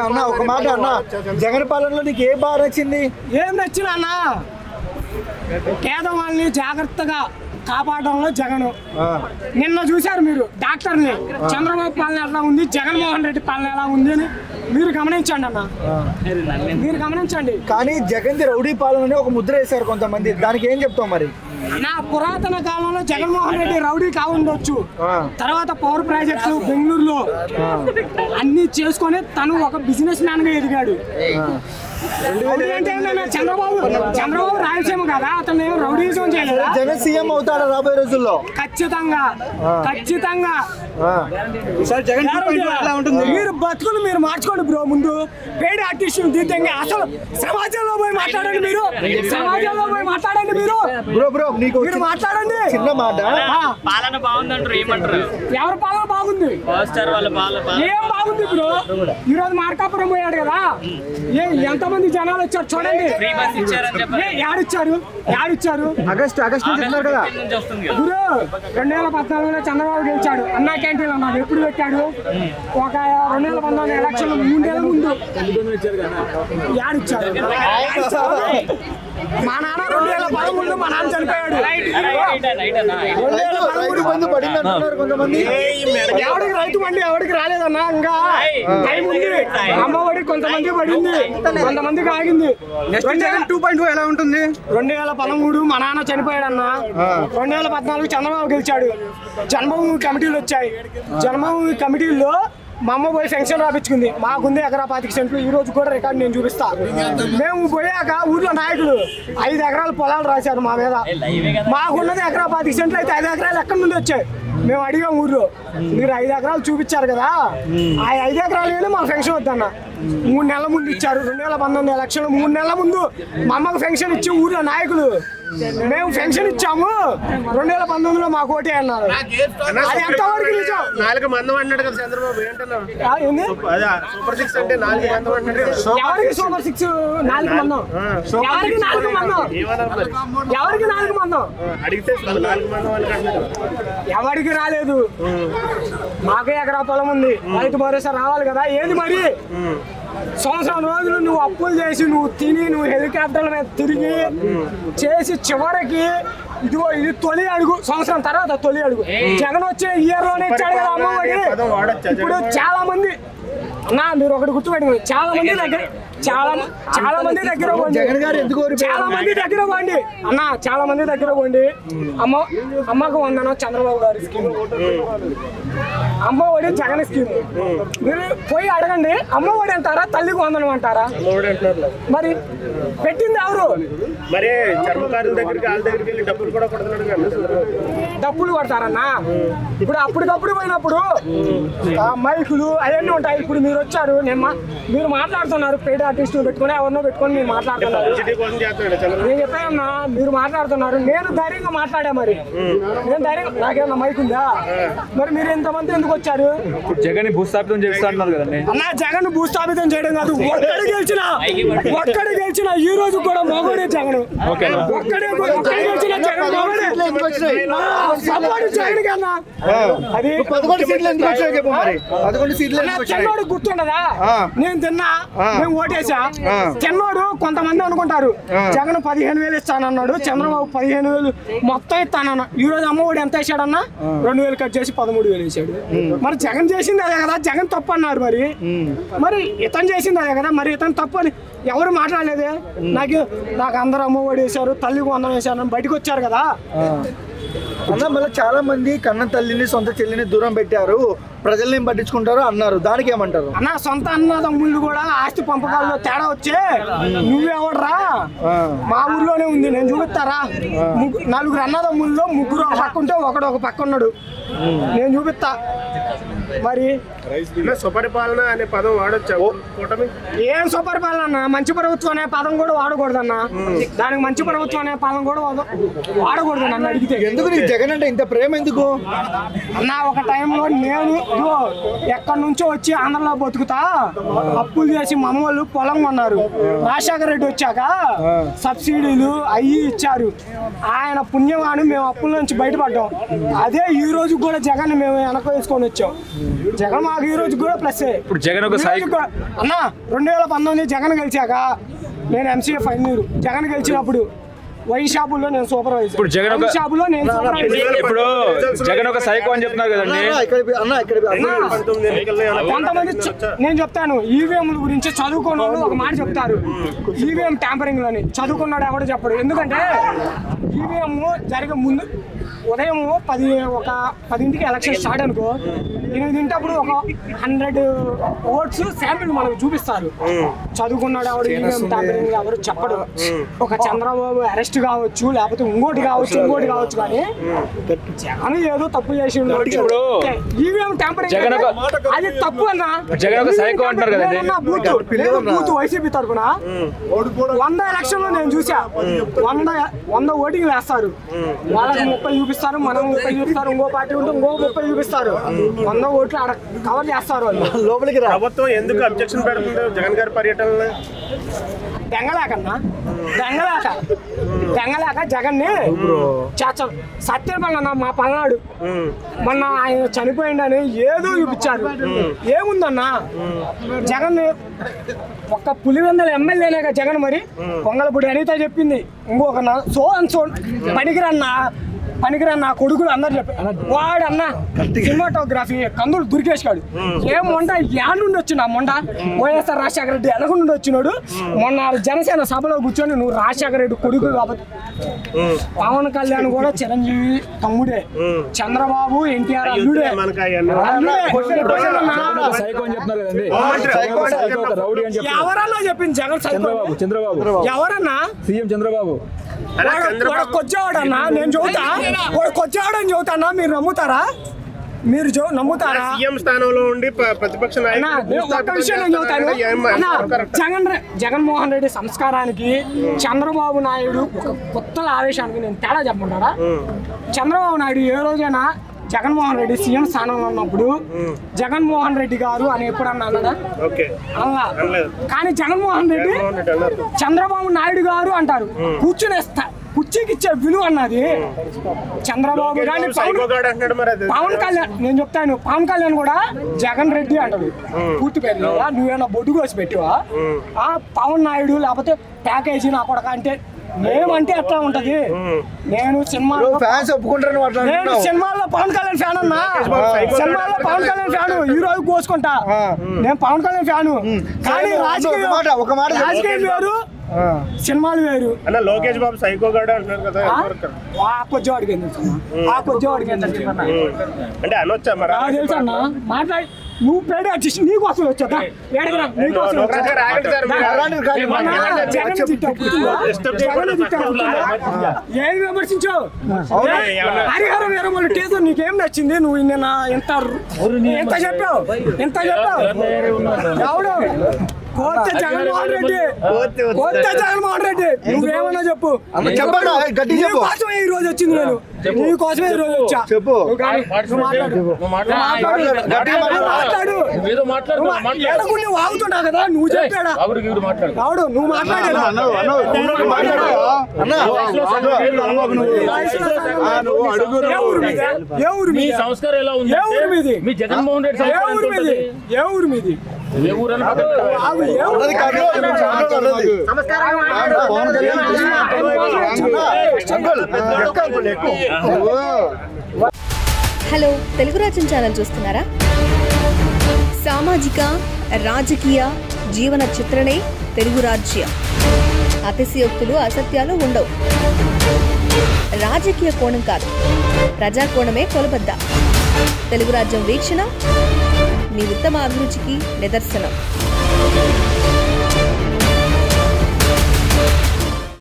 అన్న ఒక మాట అన్న, జగన్ పాలనలో నీకు ఏ బాగా నచ్చింది? ఏం నచ్చిన అన్న, పేదవాళ్ళని జాగ్రత్తగా కాపాడడంలో జగన్. నిన్న చూశారు మీరు డాక్టర్ని, చంద్రబాబు పాలన ఎలా ఉంది, జగన్మోహన్ రెడ్డి పాలన ఎలా ఉంది అని మీరు గమనించండి అన్న, మీరు గమనించండి. కానీ జగన్ రౌడీ పాలన ఒక ముద్ర వేశారు కొంతమంది, దానికి ఏం చెప్తావు మరి? నా పురాతన కాలంలో జగన్మోహన్ రెడ్డి రౌడీ కావుండొచ్చు, తర్వాత పవర్ ప్రాజెక్టు బెంగళూరులో అన్ని చేసుకొని తను ఒక బిజినెస్ మ్యాన్ గా ఎదిగాడు. చంద్రబాబు రాయలసీమ కదా, అతను రౌడీజం చేయలేదు. జగన్ సీఎం అవుతాడు రాబోయే రోజుల్లో ఖచ్చితంగా ఖచ్చితంగా. మీరు బతుకులు మీరు మార్చుకోండి బ్రో. ముందు పేడ ఆర్టిస్టులు దిద్దంగా అసలు సమాజంలో పోయి మాట్లాడండి, మీరు సమాజంలో పోయి మాట్లాడండి. మీరు బ్రో బ్రో నీకు మీరు మాట్లాడండి. చిన్న మాట, పాలన బాగుందంటారు, ఏమంటారు? ఎవరి పాలన బాగుంది? ఏం బాగుంది బ్రో? ఈ రోజు మార్కాపురం పోయాడు కదా, ఎంతమంది జనాలు వచ్చారు చూడండి. యాడిచ్చారు ఆగస్ట్ చెప్తున్నారు కదా గురు. 2014లో చంద్రబాబు గెలిచాడు, అన్నా క్యాంటీన్ అన్నాడు. ఎప్పుడు పెట్టాడు? ఒక 2014 ఎలక్షన్ 3 ఏళ్ల ముందు యాడిచ్చారు. మా నాన్న 2013 మా నాన్న చనిపోయాడు. 2013 పడింది అంటున్నారు కొంతమంది. ఎవరికి రైతు మండి ఎవరికి రాలేదన్నా, ఇంకా టైం ఉంది. అమ్మఒడి కొంతమంది పడింది, కొంతమందికి ఆగింది. 2.2 ఎలా ఉంటుంది? 2013 మా నాన్న చనిపోయాడన్నా. 2014 చంద్రబాబు గెలిచాడు. జన్మభూమి కమిటీలు వచ్చాయి. జన్మభూమి కమిటీల్లో మా అమ్మ పోయి పెన్షన్ రాపించుకుంది. మాకుంది ఎకరా 25 సెంట్లు. ఈ రోజు కూడా రికార్డు నేను చూపిస్తా. మేము పోయాక ఊర్లో నాయకులు 5 ఎకరాల పొలాలు రాశారు మా మీద. మాకున్నది ఎకరా 25 సెంట్లు అయితే 5 ఎకరాలు ఎక్కడి నుండి వచ్చాయి? మేము అడిగాం ఊర్లో, మీరు 5 ఎకరాలు చూపించారు కదా, ఆ 5 ఎకరాలు కానీ మాకు పెన్షన్ వద్దన్న. 3 నెలల ముందు ఇచ్చారు. 2019 ఎలక్షన్ 3 నెలల ముందు మా అమ్మకు పెన్షన్ ఇచ్చి ఊర్లో నాయకులు మేము పెన్షన్ ఇచ్చాము, 2019లో మాకు ఓటే అన్నారు. అది ఎంతవరకు నిజం? 4 మందం అన్నాడు కదా చంద్రబాబు, ఏంటన్నారు? సూపర్ 6 అంటే 4 మందం అన్నాడు. ఎవరికి సూపర్ 6 4 మందం? ఎవరికి 4 మందం? ఎవరికి 4 మందం? అడిగితే 4 మందం అనుకుంటున్నారు. ఎవరికి రాలేదు. మాకే ఎకరా పొలం ఉంది, రైతు భరోసా రావాలి కదా. ఏది మరి? సంవత్సరం రోజులు నువ్వు అప్పులు చేసి, నువ్వు తిని, నువ్వు హెలికాప్టర్ల మీద తిరిగి చేసి చివరికి ఇదిగో ఇది తొలి అడుగు. సంవత్సరం తర్వాత తొలి అడుగు. జగన్ వచ్చే ఇయర్ లోనే ఇచ్చాడు కదా అమ్మఒడి. ఇప్పుడు చాలా మంది నా మీరు ఒకటి గుర్తుపెట్టుకోండి, చాలా మంది దగ్గర చాలా మంది దగ్గర చాలా మంది దగ్గర పోండి అన్న, చాలా మంది దగ్గర పోండి. అమ్మకు వందనం చంద్రబాబు గారి స్కీమ్, అమ్మఒడి జగన్ స్కీమ్. మీరు పోయి అడగండి, అమ్మఒడి అంటారా తల్లికి వందనం అంటారా? మరి పెట్టింది ఎవరు? మరి చర్మకారుల దగ్గరికి వాళ్ళ దగ్గరికి వెళ్ళి డబ్బులు కూడా కొడుతున్నాడు కదా. డబ్బులు కొడతారన్నా. ఇప్పుడు అప్పటికప్పుడు పోయినప్పుడు మైకులు అవన్నీ ఉంటాయి. ఇప్పుడు మీరు వచ్చారు, మీరు మాట్లాడుతున్నారు, పెయిడ్ ఆర్టిస్టులు పెట్టుకుని ఎవరినో పెట్టుకొని మీరు మాట్లాడుతున్నారు. నేను చెప్పానన్నా, మీరు మాట్లాడుతున్నారు, నేను ధైర్యంగా మాట్లాడా. మరి నేను ధైర్యంగా, నాకేమన్నా మైక్ ఉందా? మరి మీరు ఎంతమంది ఎందుకు వచ్చారు? జగన్ భూస్థాపితం చేస్తున్నారు కదండి అన్నా. జగన్ భూస్థాపితం చేయడం కాదు, ఒక్కడి గెలిచిన ఈ రోజు కూడా మొగడే జగన్. ఒక్కడే గెలిచిన జగన్ మొగడే. సపోర్ట్ జగన్ కన్నా. అది 11 సీట్లు ఎందుకు వచ్చాయి? 11 సీట్లు చెన్నోడు గుర్తుండదా? నేను తిన్నా, మేము ఓటేసా. చెన్నోడు కొంతమంది అనుకుంటారు జగన్ 15,000 ఇస్తానన్నాడు, చంద్రబాబు 15,000 మొత్తం ఇస్తానన్నా. ఈ రోజు అమ్మఒడి ఎంత వేసాడన్నా? 2,000 కట్ చేసి 13,000 వేసాడు. మరి జగన్ చేసింది అదే కదా, జగన్ తప్పు అన్నారు. మరి ఇతను చేసింది అదే కదా, మరి ఇతను తప్పు అని ఎవరు మాట్లాడలేదే. నాకు అందరూ అమ్మఒడి వేశారు, తల్లికి వందనం వేశారు, బయటకు వచ్చారు కదా. అన్న మళ్ళీ చాలా మంది కన్న తల్లిని సొంత చెల్లిని దూరం పెట్టారు, ప్రజల్ని ఏం పట్టించుకుంటారు అన్నారు, దానికి ఏమంటారు? అన్న సొంత అన్నదమ్ముళ్ళు కూడా ఆస్తి పంపకాల్లో తేడా వచ్చే నువ్వెవడరా? మా ఊర్లోనే ఉంది, నేను చూపిస్తారా? 4 అన్నదమ్ముల్లో 3 ఒక పక్క ఉంటే ఒకడు ఒక పక్క ఉన్నాడు, నేను చూపిస్తా. మరి సుపరిపాలన అనే పదం వాడొచ్చా? ఏం సుపరిపాలన అన్న? మంచి ప్రభుత్వం అనే పదం కూడా వాడకూడదన్నా. దానికి మంచి ప్రభుత్వం అనే పదం కూడా వాడకూడదు నన్ను అడిగితే. ఎందుకు నీకు జగన్ అంటే ఇంత ప్రేమ ఎందుకు అన్న? ఒక టైంలో నేను ఎక్కడి నుంచో వచ్చి ఆంధ్రలో బతుకుతా, అప్పులు చేసి మా అమ్మ వాళ్ళు పొలం కొన్నారు. రాజశేఖర రెడ్డి వచ్చాక సబ్సిడీలు అయ్యి ఇచ్చారు. ఆయన పుణ్యమాని మేము అప్పుల నుంచి బయటపడ్డాం. అదే ఈ రోజు కూడా జగన్ మేము వెనక వేసుకొని వచ్చాం. జగన్ మాకు ఈ రోజు కూడా ప్లస్. ఇప్పుడు జగన్ ఒక అన్న 2019 జగన్ గెలిచాక నేను ఎంసీఏ ఫైనల్ ఇయర్. జగన్ గెలిచినప్పుడు వైన్ షాపుల్లో నేను సూపర్వైజర్. ఇప్పుడు జగన్ ఒక షాపులో నేను సూపర్వైజర్. ఇప్పుడు జగన్ ఒక సైకో అని చెప్తున్నారు కదండి. కొంతమంది నేను చెప్తాను ఈవీఎంల గురించి చదువుకున్న వాళ్ళు ఒక మాట చెప్తారు, ఈవీఎం ట్యాంపరింగ్ అని. చదువుకున్నాడు ఎవడో చెప్పడు. ఎందుకంటే ఈవీఎం జరిగే ముందు ఉదయం 10ంటికి ఎలక్షన్ స్టార్ట్ అనుకో, 8 ఒక 100 ఓట్స్ శాంపిల్ మనకు చూపిస్తారు. చదువుకున్నాడు ఎవడు ఈవీఎం ట్యాంపరింగ్ ఎవరు చెప్పడు. ఒక చంద్రబాబు అరెస్ట్ కావచ్చు, లేకపోతే ఇంకోటి కావచ్చు కానీ జగన్ ఏదో తప్పు చేసి ఈవీఎం ట్యాంపరింగ్ అది తప్పు అన్నా. బూత్ వైసీపీ తరఫున 100 ఎలక్షన్లో నేను చూసా. 100 ఓటింగ్ వేస్తారు, వాళ్ళకి 30 చూపిస్తారు, మనం 30 చూపిస్తారు, ఇంకో పార్టీ ఉంటే ఇంకో 30 చూపిస్తారు. 100 ఓట్లు అక్కడ కవర్ చేస్తారు వాళ్ళు. లోపలికి ప్రభుత్వం ఎందుకు అబ్జెక్షన్ పెడుతుంది జగన్ గారి పర్యటన? దెంగలేక జగన్ ని సత్యమన్న మా పల్నాడు మొన్న ఆయన చనిపోయిండని ఏదో చూపించారు. ఏముందన్నా జగన్ ఒక్క పులివెందుల ఎమ్మెల్యేనేగా జగన్. మరి పొంగలపూడి అనిత చెప్పింది, ఇంకొక పనికిరన్న కొడుకులు అందరు చెప్పారు. వాడు అన్న సినిమాటోగ్రఫీ కందులు దుర్గేశాడు. ఏం మొండ యాడ్ నుండి వచ్చిన మొండ వైఎస్ఆర్ రాజశేఖర రెడ్డి ఎనక నుండి వచ్చినాడు. మొన్న జనసేన సభలో కూర్చొని నువ్వు రాజశేఖర రెడ్డి కొడుకు కాబట్టి. పవన్ కళ్యాణ్ కూడా చిరంజీవి తమ్ముడే, చంద్రబాబు ఎన్టీఆర్ అల్లుడే. ఎవరన్నా చెప్పింది జగన్ చంద్రబాబు ఎవరన్నా సీఎం చంద్రబాబు కొచ్చేవాడన్నా. నేను చెబుతా కొచ్చేవాడని చెబుతానా, మీరు నమ్ముతారా? మీరు నమ్ముతారా? సీఎం స్థానంలో ఉండి ప్రతిపక్ష ఒక్క విషయం నేను చెబుతాను. జగన్మోహన్ రెడ్డి సంస్కారానికి చంద్రబాబు నాయుడు ఒక కొత్త ఆవేశానికి నేను తేడా చెప్పమంటారా? చంద్రబాబు నాయుడు ఏ రోజైనా జగన్మోహన్ రెడ్డి సీఎం స్థానంలో ఉన్నప్పుడు జగన్మోహన్ రెడ్డి గారు అని ఎప్పుడన్నా అన్నదా? అలా. కానీ జగన్మోహన్ రెడ్డి చంద్రబాబు నాయుడు గారు అంటారు. కుర్చీకి ఇచ్చే విలువ అన్నది చంద్రబాబు గాని పవన్ కళ్యాణ్. నేను చెప్తాను, పవన్ కళ్యాణ్ కూడా జగన్ రెడ్డి అంటాడు పూర్తి పేరు. నువ్వేనా బొడ్డు కోసి పెట్టివా? పవన్ నాయుడు లేకపోతే ప్యాకేజీ నా కొడక అంటే మేమంటే ఎట్లా ఉంటది? నేను సినిమాలో పవన్ కళ్యాణ్ ఫ్యాన్ అన్నా. సినిమాలో పవన్ కళ్యాణ్ ఫ్యాను, ఈ రోజు కోసుకుంటా. నేను పవన్ కళ్యాణ్ ఫ్యాను. కానీ రాజకీయం వేరు, సినిమాలు వేరు. లోకేష్ బాబు సైకో గాడు అంటున్నారు కదా, కొద్దివాడికి అంటే అనొచ్చా మరి? తెలుసా అన్న మాట్లాడి నువ్వు పేడ వచ్చేసి నీకోసం వచ్చా ఏం విమర్శించావు? హరిహర వీరమల్లు టీజర్ నీకేం నచ్చింది? నువ్వు నిన్న ఎంత చెప్పావు ఎవడు? కొత్త జగన్మోహన్ రెడ్డి నువ్వేమన్నా చెప్పు. నీకోసమే ఈ రోజు వచ్చింది, నేను నీకోసమే ఈ రోజు వచ్చా. చెప్పు నువ్వు ఆగుతున్నావు కదా, నువ్వు చెప్పాడా? అవుడు నువ్వు మాట్లాడాడు. ఏ ఊరు మీది? సంస్కారం ఎలా ఉంది? ఏ ఊరు మీది? మీ జగన్మోహన్ రెడ్డి ఏ ఊరు మీది? హలో, తెలుగు రాజ్యం ఛానల్ చూస్తున్నారా? సామాజిక రాజకీయ జీవన చిత్రణే తెలుగు రాజ్యం. అతిశయోక్తులు అసత్యాలు ఉండవు. రాజకీయ కోణం కాదు, ప్రజా కోణమే కొలబద్ద. తెలుగు రాజ్యం వీక్షణ మీ ఉత్తమ అభిరుచికి నిదర్శనం.